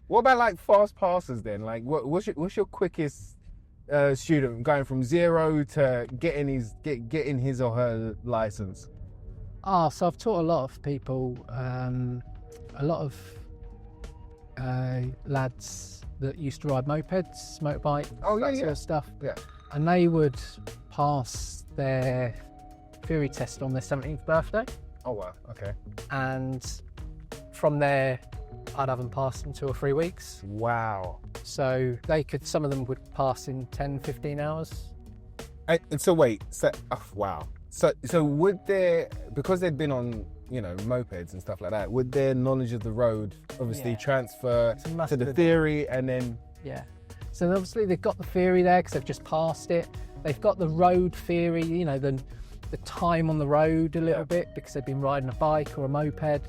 What about like fast passes then? Like, what's your quickest student going from 0 to getting his or her license? So I've taught a lot of people, a lot of lads that used to ride mopeds, motorbikes, that sort of stuff. Yeah. And they would pass their theory test on their 17th birthday. Oh wow. Okay. And from there, I'd have them pass in 2 or 3 weeks. Wow. So some of them would pass in 10, 15 hours. And so wait, wow. So would there, because they'd been on, mopeds and stuff like that, would their knowledge of the road obviously transfer to the theory and then? Yeah. So obviously they've got the theory there because they've just passed it. They've got the road theory, the time on the road a little bit because they've been riding a bike or a moped.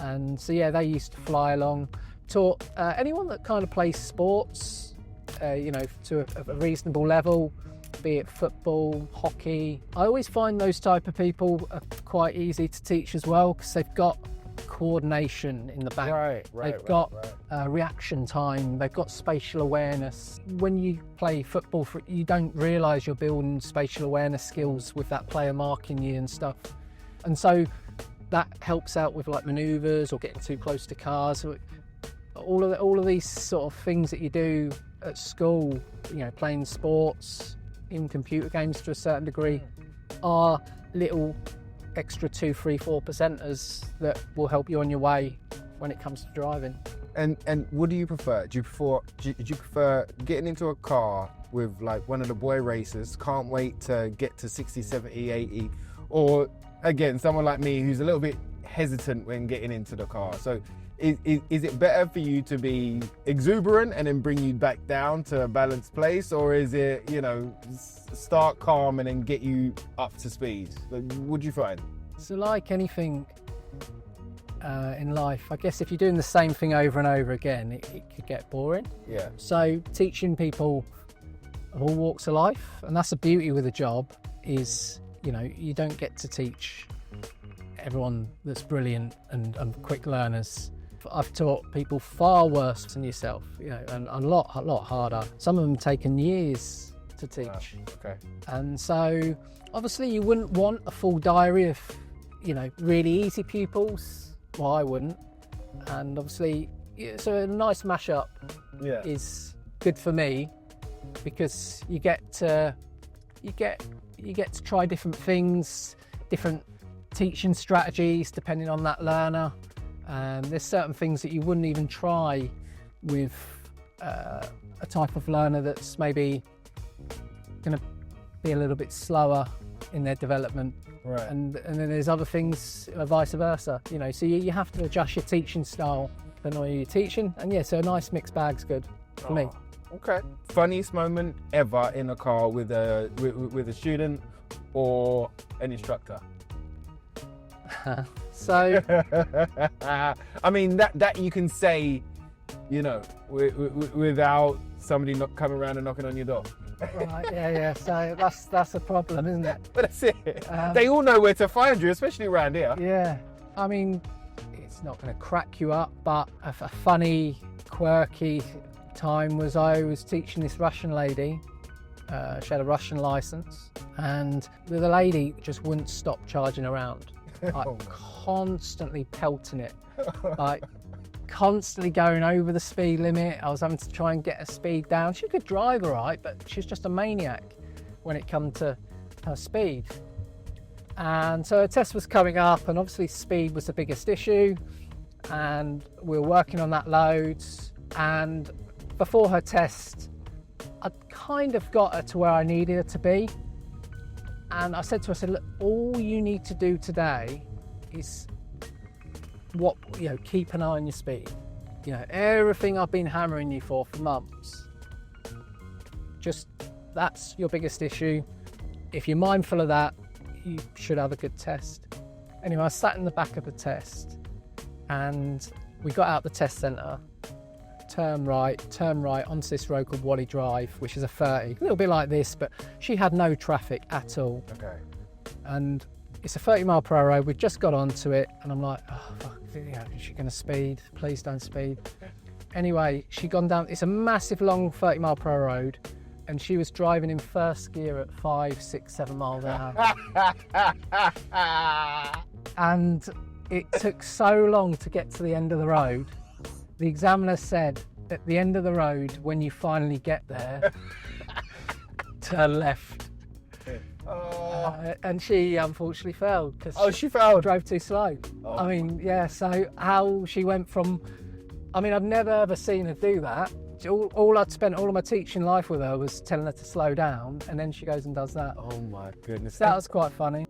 And so, yeah, they used to fly along. Taught anyone that kind of plays sports, to a reasonable level, be it football, hockey. I always find those type of people are quite easy to teach as well because they've got coordination in the back. They've got reaction time. They've got spatial awareness. When you play football, you don't realise you're building spatial awareness skills with that player marking you and stuff. And so that helps out with like manoeuvres or getting too close to cars. All of these sort of things that you do at school, playing sports, in computer games to a certain degree, are little extra 2, 3, 4%ers that will help you on your way when it comes to driving. And what do you prefer? Do you prefer getting into a car with like one of the boy racers, can't wait to get to 60, 70, 80, or again, someone like me who's a little bit hesitant when getting into the car? So is it better for you to be exuberant and then bring you back down to a balanced place, or is it, start calm and then get you up to speed? What do you find? So like anything in life, I guess if you're doing the same thing over and over again, it could get boring. Yeah. So teaching people of all walks of life, and that's the beauty with a job, is you don't get to teach everyone that's brilliant and quick learners. I've taught people far worse than yourself, and a lot harder. Some of them taken years to teach. Wow. Okay. And so obviously you wouldn't want a full diary of, really easy pupils. Well, I wouldn't. And obviously, so a nice mashup is good for me because you get to try different things, different teaching strategies depending on that learner. There's certain things that you wouldn't even try with a type of learner that's maybe going to be a little bit slower in their development. Right. And then there's other things, vice versa. So you have to adjust your teaching style depending on who you're teaching. And yeah, so a nice mixed bag's good for me. Okay. Funniest moment ever in a car with a student or an instructor? So I mean that you can say, without somebody not coming around and knocking on your door. Right, yeah. So that's a problem, isn't it? But that's it. They all know where to find you, especially around here. Yeah. I mean, it's not going to crack you up, but a funny, quirky time was I was teaching this Russian lady. She had a Russian license, and the lady just wouldn't stop charging around. Constantly pelting it, constantly going over the speed limit. I was having to try and get her speed down. She could drive all right, but she was just a maniac when it come to her speed. And so her test was coming up, and obviously speed was the biggest issue, and we were working on that loads. And before her test, I'd kind of got her to where I needed her to be. And I said to her, look, all you need to do today is keep an eye on your speed. Everything I've been hammering you for months, just that's your biggest issue. If you're mindful of that, you should have a good test. Anyway, I sat in the back of the test and we got out the test centre, turn right onto this road called Wally Drive, which is a 30, a little bit like this, but she had no traffic at all. Okay. And it's a 30-mile-per-hour road. We just got onto it, and I'm like, oh, fuck, is she going to speed? Please don't speed. Anyway, she'd gone down, it's a massive long 30 mile per hour road, and she was driving in first gear at 5, 6, 7 miles an hour. And it took so long to get to the end of the road. The examiner said, at the end of the road, when you finally get there, turn left. And she unfortunately failed. She failed. Drove too slow. Oh. I mean, yeah, so how she went from, I mean, I've never ever seen her do that. All I'd spent all of my teaching life with her was telling her to slow down, and then she goes and does that. Oh my goodness. That was quite funny.